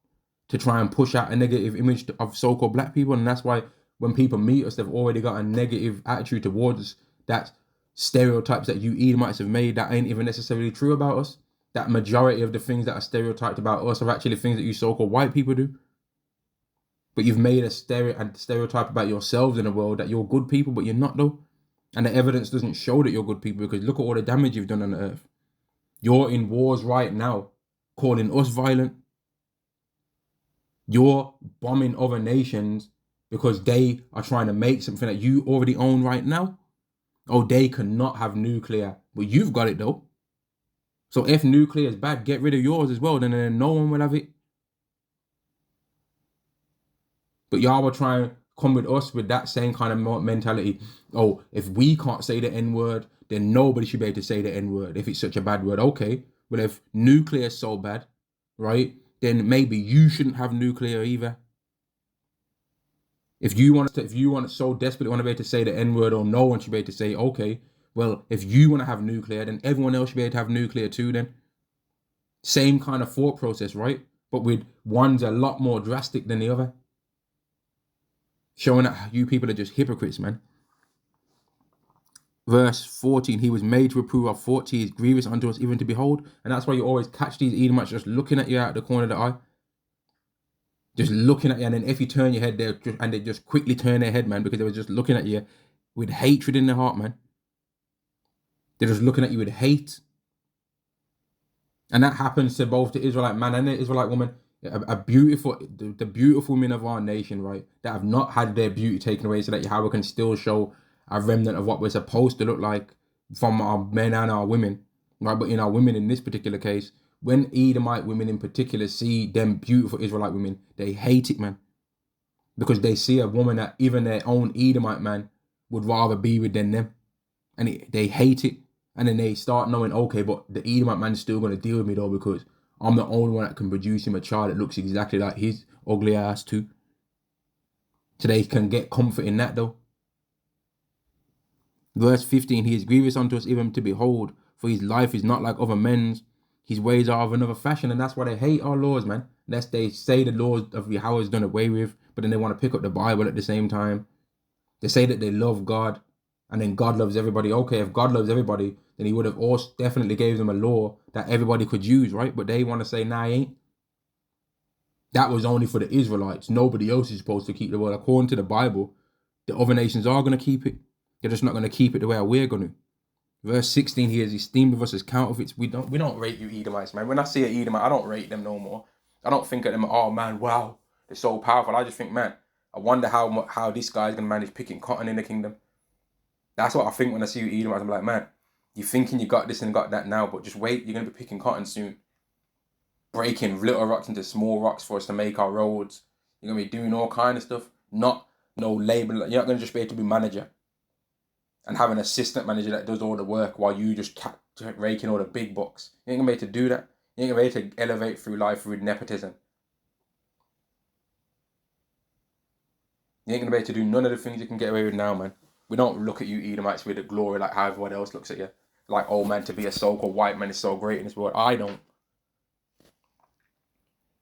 to try and push out a negative image of so-called black people. And that's why when people meet us, they've already got a negative attitude towards us. That's stereotypes that you Edomites have made that ain't even necessarily true about us. That majority of the things that are stereotyped about us are actually things that you so-called white people do. But you've made a stereotype about yourselves in the world that you're good people, but you're not, though. And the evidence doesn't show that you're good people, because look at all the damage you've done on the earth. You're in wars right now, calling us violent. You're bombing other nations because they are trying to make something that you already own right now. Oh, they cannot have nuclear, but you've got it though. So if nuclear is bad, get rid of yours as well, then no one will have it. But y'all were trying to come with us with that same kind of mentality. Oh, if we can't say the N-word, then nobody should be able to say the N-word if it's such a bad word. Okay, well, if nuclear is so bad, right, then maybe you shouldn't have nuclear either. If you want to so desperately want to be able to say the N-word, or no one should be able to say, okay, well, if you want to have nuclear, then everyone else should be able to have nuclear too then. Same kind of thought process, right? But with one's a lot more drastic than the other. Showing that you people are just hypocrites, man. Verse 14, he was made to reprove our faults. He is grievous unto us even to behold. And that's why you always catch these Edomites just looking at you out of the corner of the eye. Just looking at you, and then if you turn your head, they just quickly turn their head, man, because they were just looking at you with hatred in their heart, man. They're just looking at you with hate. And that happens to both the Israelite man and the Israelite woman. The beautiful women of our nation, right, that have not had their beauty taken away, so that Yahweh can still show a remnant of what we're supposed to look like from our men and our women, right? But in our women, in this particular case, when Edomite women in particular see them beautiful Israelite women, they hate it, man. Because they see a woman that even their own Edomite man would rather be with than them. And they hate it. And then they start knowing, okay, but the Edomite man's still going to deal with me though, because I'm the only one that can produce him a child that looks exactly like his ugly ass too. So they can get comfort in that though. Verse 15, he is grievous unto us even to behold, for his life is not like other men's. His ways are of another fashion, and that's why they hate our laws, man. Lest they say the laws of Yahweh is done away with, but then they want to pick up the Bible at the same time. They say that they love God, and then God loves everybody. Okay, if God loves everybody, then he would have also definitely gave them a law that everybody could use, right? But they want to say, nah, he ain't. That was only for the Israelites. Nobody else is supposed to keep the word. According to the Bible, the other nations are going to keep it. They're just not going to keep it the way we're going to. Verse 16, he is esteemed of us as counterfeits. We don't rate you Edomites, man. When I see an Edomite, I don't rate them no more. I don't think of them, oh man, wow, they're so powerful. I just think, man, I wonder how this guy's going to manage picking cotton in the kingdom. That's what I think when I see you Edomites. I'm like, man, you're thinking you got this and got that now, but just wait, you're going to be picking cotton soon. Breaking little rocks into small rocks for us to make our roads. You're going to be doing all kind of stuff. Not no labor. You're not going to just be able to be manager and have an assistant manager that does all the work while you just raking all the big bucks. You ain't gonna be able to do that. You ain't gonna be able to elevate through life through nepotism. You ain't gonna be able to do none of the things you can get away with now, man. We don't look at you Edomites with the glory like how everyone else looks at you. Like, oh man, to be a so-called white man is so great in this world. I don't.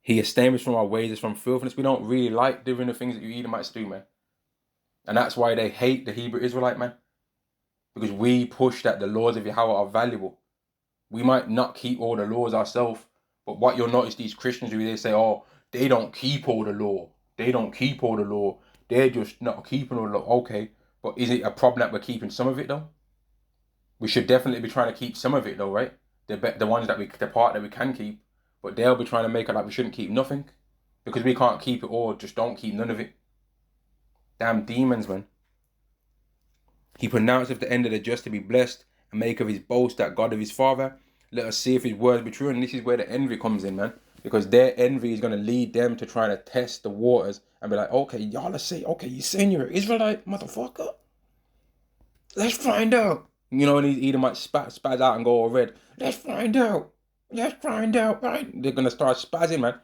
He esteems us from our ways, from filthiness. We don't really like doing the things that you Edomites do, man. And that's why they hate the Hebrew Israelite, man. Because we push that the laws of Yahweh are valuable. We might not keep all the laws ourselves, but what you'll notice these Christians do, they say, oh, they don't keep all the law. They don't keep all the law. They're just not keeping all the law. Okay, but is it a problem that we're keeping some of it though? We should definitely be trying to keep some of it though, right? The ones that the part that we can keep, but they'll be trying to make it like we shouldn't keep nothing. Because we can't keep it all, just don't keep none of it. Damn demons, man. He pronounceth the end of the just to be blessed, and make of his boast that God of his father. Let us see if his words be true. And this is where the envy comes in, man. Because their envy is going to lead them to trying to test the waters and be like, okay, y'all are saying, okay, you saying you're an Israelite, motherfucker? Let's find out. You know, and these Edomites spaz out and go all red. Let's find out. Let's find out, right? They're going to start spazzing, man.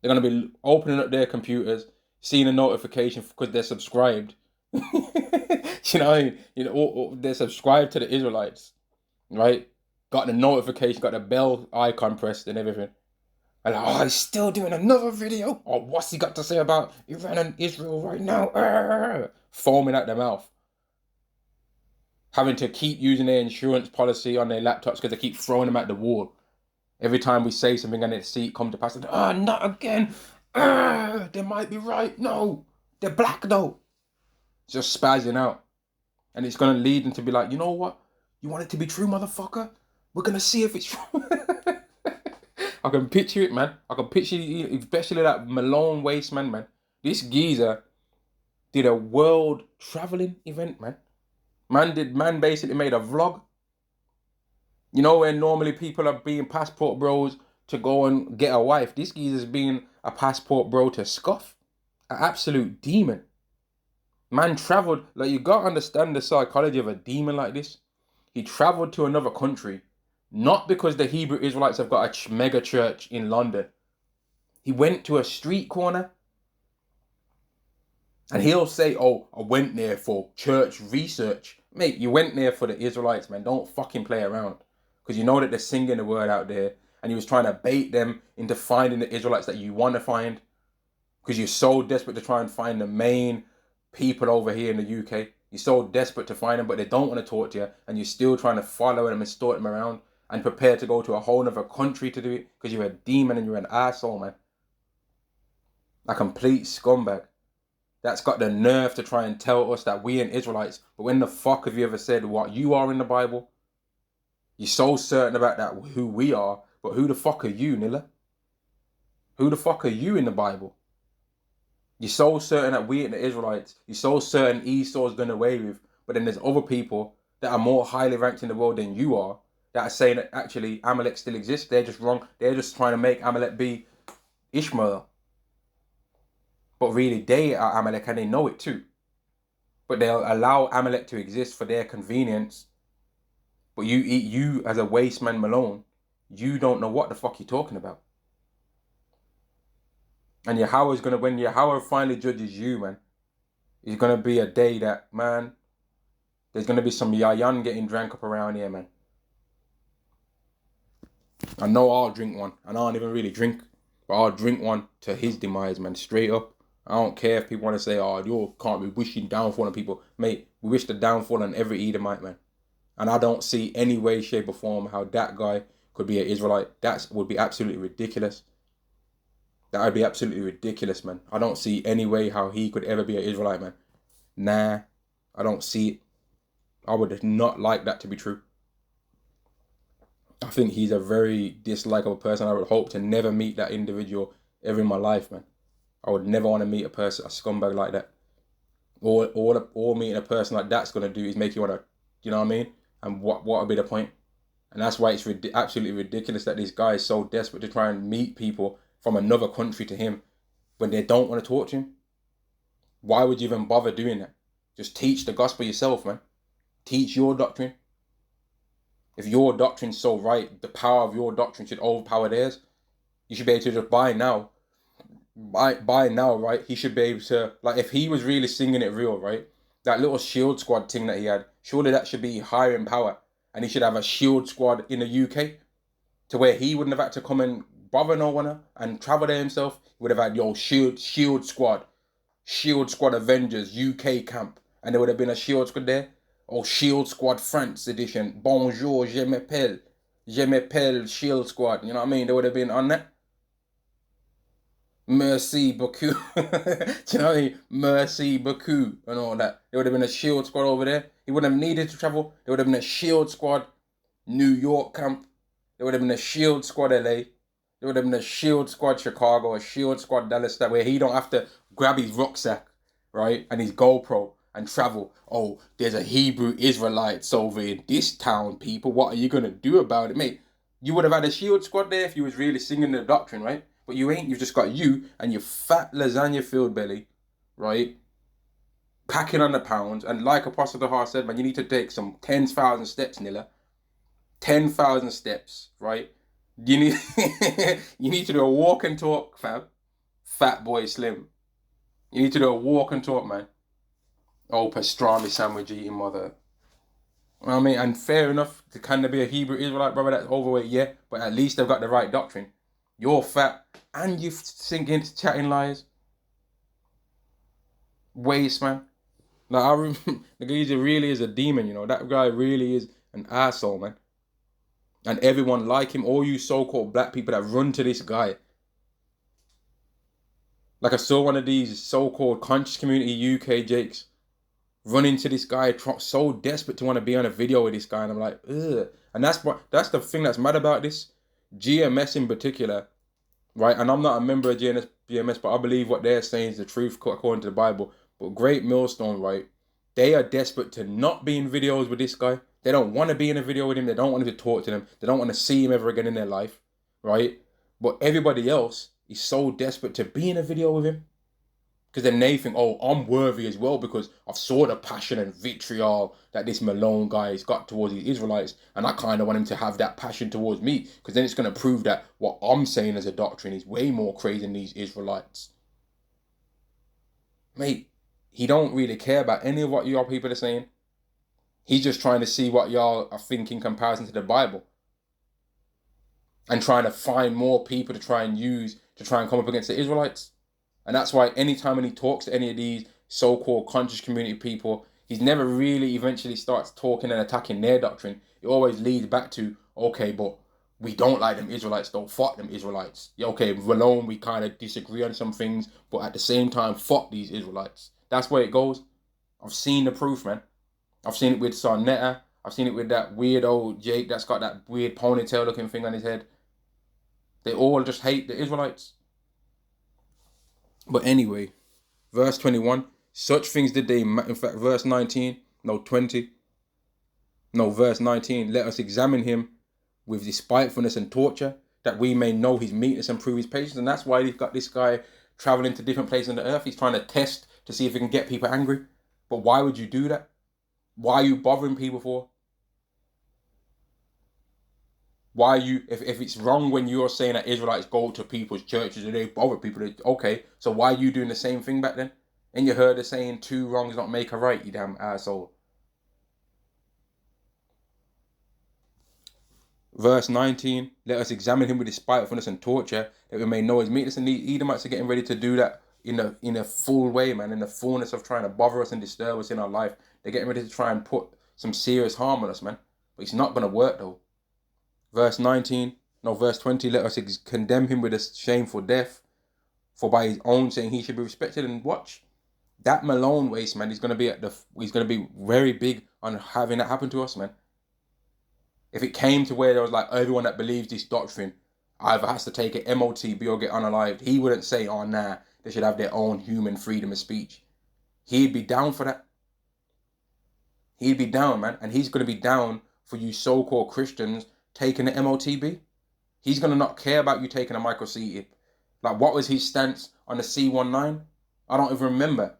They're going to be opening up their computers, seeing a notification because they're subscribed. You know what I mean? You know, they're subscribed to the Israelites, right? Got the notification, got the bell icon pressed and everything. And like, oh, he's still doing another video. Oh, what's he got to say about Iran and Israel right now? Foaming at their mouth. Having to keep using their insurance policy on their laptops because they keep throwing them at the wall. Every time we say something and they see it come to pass, not again. They might be right. No, they're black though. Just spazzing out. And it's going to lead them to be like, you know what? You want it to be true, motherfucker? We're going to see if it's true. I can picture it, man. I can picture it, especially that Malone Wasteman, man. This geezer did a world traveling event, man. Man basically made a vlog. You know, where normally people are being passport bros to go and get a wife. This geezer's being a passport bro to scuff. An absolute demon. Man traveled, like, you gotta understand the psychology of a demon like this. He traveled to another country, not because the Hebrew Israelites have got a mega church in London. He went to a street corner and he'll say, oh, I went there for church research. Mate, you went there for the Israelites, man. Don't fucking play around. Because you know that they're singing the word out there, and he was trying to bait them into finding the Israelites that you want to find. Because you're so desperate to try and find the main people over here in the UK. You're so desperate to find them, but they don't want to talk to you, and you're still trying to follow them and stalk them around and prepare to go to a whole other country to do it because you're a demon and you're an asshole, man. A complete scumbag. That's got the nerve to try and tell us that we ain't Israelites. But when the fuck have you ever said what you are in the Bible? You're so certain about that, who we are, but who the fuck are you, Nilla? Who the fuck are you in the Bible? You're so certain that we ain't the Israelites. You're so certain Esau's done away with. But then there's other people that are more highly ranked in the world than you are that are saying that actually Amalek still exists. They're just wrong. They're just trying to make Amalek be Ishmael. But really, they are Amalek and they know it too. But they'll allow Amalek to exist for their convenience. But you as a wasteman Malone, you don't know what the fuck you're talking about. And Yahweh's gonna, when Yahweh finally judges you, man, it's gonna be a day that, man, there's gonna be some yayan getting drank up around here, man. I know I'll drink one, and I don't even really drink, but I'll drink one to his demise, man, straight up. I don't care if people want to say, oh, you can't be wishing downfall on people. Mate, we wish the downfall on every Edomite, man. And I don't see any way, shape, or form how that guy could be an Israelite. That would be absolutely ridiculous. That would be absolutely ridiculous, man. I don't see any way how he could ever be an Israelite, man. Nah, I don't see it. I would not like that to be true. I think he's a very dislikable person. I would hope to never meet that individual ever in my life, man. I would never want to meet a scumbag like that. All meeting a person like that's going to do is make you want to, you know what I mean? And what would be the point? And that's why it's absolutely ridiculous that this guy is so desperate to try and meet people from another country to him when they don't want to talk to him. Why would you even bother doing that? Just teach the gospel yourself, man. Teach your doctrine. If your doctrine's so right, the power of your doctrine should overpower theirs. You should be able to just buy now, right? He should be able to, like, if he was really singing it real, right? That little shield squad thing that he had, surely that should be higher in power. And he should have a shield squad in the UK to where he wouldn't have had to come and bother no one and travel there himself. He would have had your shield squad Avengers UK camp. And there would have been a shield squad there. Or Shield Squad France edition. Bonjour, je m'appelle Shield Squad. You know what I mean? They would have been on that. Merci beaucoup. Do you know what I mean? Merci beaucoup and all that. There would have been a Shield Squad over there. He wouldn't have needed to travel. There would have been a Shield Squad New York camp. There would have been a Shield Squad LA. There would have been a Shield Squad Chicago, a Shield Squad Dallas, that where he don't have to grab his rucksack, right, and his GoPro and travel. Oh, there's a Hebrew Israelites over in this town, people. What are you going to do about it, mate? You would have had a Shield Squad there if you was really singing the doctrine, right? But you ain't. You've just got you and your fat lasagna-filled belly, right? Packing on the pounds. And like Apostle Dahar said, man, you need to take some 10,000 steps, Nilla. 10,000 steps, right? You need you need to do a walk and talk, fam. Fat boy Slim. You need to do a walk and talk, man. Oh, pastrami sandwich eating mother. You know what I mean? And fair enough, can there be a Hebrew Israelite brother that's overweight? Yeah, but at least they've got the right doctrine. You're fat and you sinking into chatting lies. Waste, man. Like, the guy really is a demon, you know. That guy really is an asshole, man. And everyone like him, all you so-called black people that run to this guy. Like, I saw one of these so-called conscious community UK jakes running to this guy, so desperate to want to be on a video with this guy, and I'm like, ugh. And that's the thing that's mad about this. GMS in particular, right? And I'm not a member of GMS, but I believe what they're saying is the truth according to the Bible. But Great Millstone, right? They are desperate to not be in videos with this guy. They don't want to be in a video with him. They don't want him to talk to them. They don't want to see him ever again in their life, right? But everybody else is so desperate to be in a video with him. Because then they think, oh, I'm worthy as well because I've saw the passion and vitriol that this Malone guy has got towards the Israelites. And I kind of want him to have that passion towards me. Because then it's going to prove that what I'm saying as a doctrine is way more crazy than these Israelites. Mate, he don't really care about any of what y'all people are saying. He's just trying to see what y'all are thinking in comparison to the Bible. And trying to find more people to try and use to try and come up against the Israelites. And that's why anytime when he talks to any of these so-called conscious community people, he's never really eventually starts talking and attacking their doctrine. It always leads back to, okay, but we don't like them Israelites, though. Fuck them Israelites. Yeah, okay, alone we kind of disagree on some things, but at the same time, fuck these Israelites. That's where it goes. I've seen the proof, man. I've seen it with Sarnetta. I've seen it with that weird old Jake that's got that weird ponytail looking thing on his head. They all just hate the Israelites. But anyway, verse 21, such things did they, in fact, verse 19, verse 19, let us examine him with despitefulness and torture, that we may know his meekness and prove his patience. And that's why they've got this guy traveling to different places on the earth. He's trying to test to see if he can get people angry. But why would you do that? Why are you bothering people for? Why you, if it's wrong when you're saying that Israelites go to people's churches and they bother people, okay, so why are you doing the same thing back then? And you heard the saying, 2 wrongs don't make a right, you damn asshole. Verse 19, let us examine him with despitefulness and torture, that we may know his meekness. And the Edomites are getting ready to do that in a full way, man, in the fullness of trying to bother us and disturb us in our life. They're getting ready to try and put some serious harm on us, man. But it's not going to work, though. Verse 20, let us condemn him with a shameful death, for by his own saying he should be respected. And watch, that Malone waste, man, he's going to be very big on having that happen to us, man. If it came to where there was like everyone that believes this doctrine either has to take an MOTB or get unalived, he wouldn't say, oh, nah, they should have their own human freedom of speech. He'd be down for that. He'd be down, man. And he's going to be down for you so-called Christians taking the MOTB. He's going to not care about you taking a micro CE. Like, what was his stance on the C19? I don't even remember.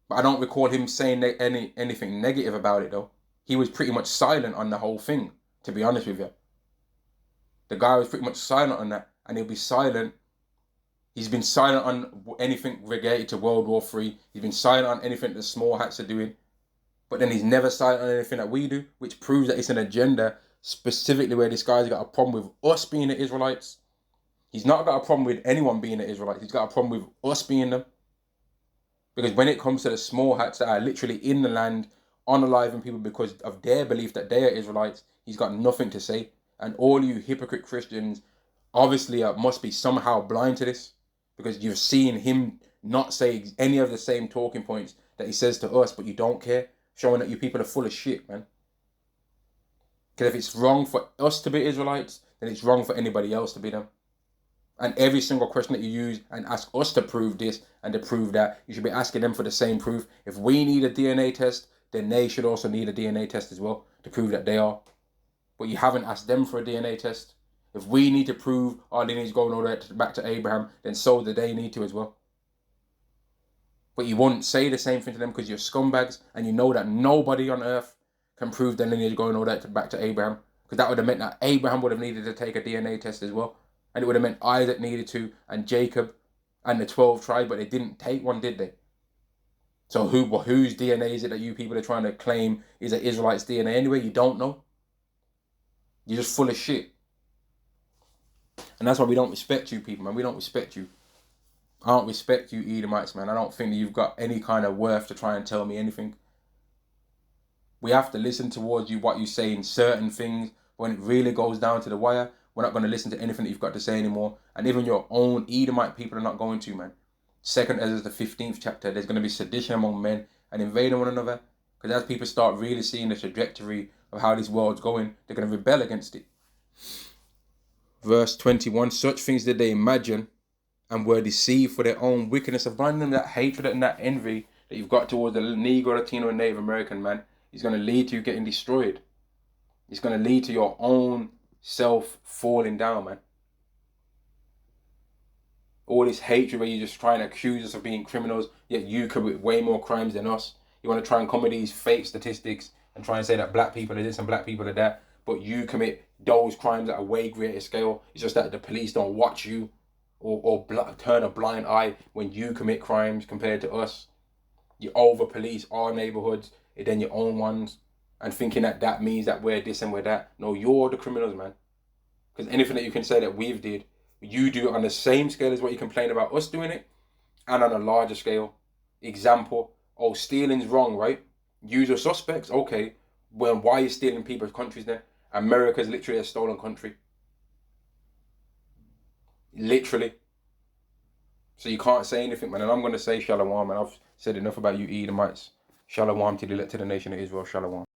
But I don't recall him saying anything negative about it, though. He was pretty much silent on the whole thing, to be honest with you. The guy was pretty much silent on that, and he'll be silent. He's been silent on anything related to World War III. He's been silent on anything the small hats are doing. But then he's never silent on anything that we do, which proves that it's an agenda specifically where this guy's got a problem with us being the Israelites. He's not got a problem with anyone being the Israelites. He's got a problem with us being them. Because when it comes to the small hats that are literally in the land, unaliving people because of their belief that they are Israelites, he's got nothing to say. And all you hypocrite Christians obviously must be somehow blind to this, because you've seen him not say any of the same talking points that he says to us, but you don't care, showing that you people are full of shit, man. Because if it's wrong for us to be Israelites, then it's wrong for anybody else to be them. And every single question that you use and ask us to prove this and to prove that, you should be asking them for the same proof. If we need a DNA test, then they should also need a DNA test as well to prove that they are. But you haven't asked them for a DNA test. If we need to prove our lineage going all the way back to Abraham, then so do they need to as well. But you won't say the same thing to them because you're scumbags, and you know that nobody on earth can prove their lineage going all the way back to Abraham, because that would have meant that Abraham would have needed to take a DNA test as well. And it would have meant Isaac needed to, and Jacob, and the 12 tribes, but they didn't take one, did they? So whose DNA is it that you people are trying to claim is an Israelite's DNA anyway? You don't know. You're just full of shit. And that's why we don't respect you people, man. We don't respect you. I don't respect you Edomites, man. I don't think that you've got any kind of worth to try and tell me anything. We have to listen towards you, what you say in certain things. When it really goes down to the wire, we're not going to listen to anything that you've got to say anymore. And even your own Edomite people are not going to, man. 2 Ezra, the 15th chapter, there's going to be sedition among men, and invading one another. Because as people start really seeing the trajectory of how this world's going, they're going to rebel against it. Verse 21, such things did they imagine and were deceived for their own wickedness. Abandon that hatred and that envy that you've got towards the Negro, Latino, and Native American man is going to lead to you getting destroyed. It's going to lead to your own self falling down, man. All this hatred where you're just trying to accuse us of being criminals, yet you commit way more crimes than us. You want to try and come with these fake statistics and try and say that black people are this and black people are that, but you commit those crimes at a way greater scale. It's just that the police don't watch you or turn a blind eye when you commit crimes compared to us. You over police our neighborhoods and then your own ones, and thinking that that means that we're this and we're that. No, you're the criminals, man. Because anything that you can say that we've did, you do it on the same scale as what you complain about us doing it, and on a larger scale. Example, oh, stealing's wrong, right? Usual suspects, okay. Well, why are you stealing people's countries then? America's literally a stolen country. Literally. So you can't say anything, man. And I'm going to say Shalom, and I've said enough about you Edomites. Shalom to the nation of Israel. Shalom.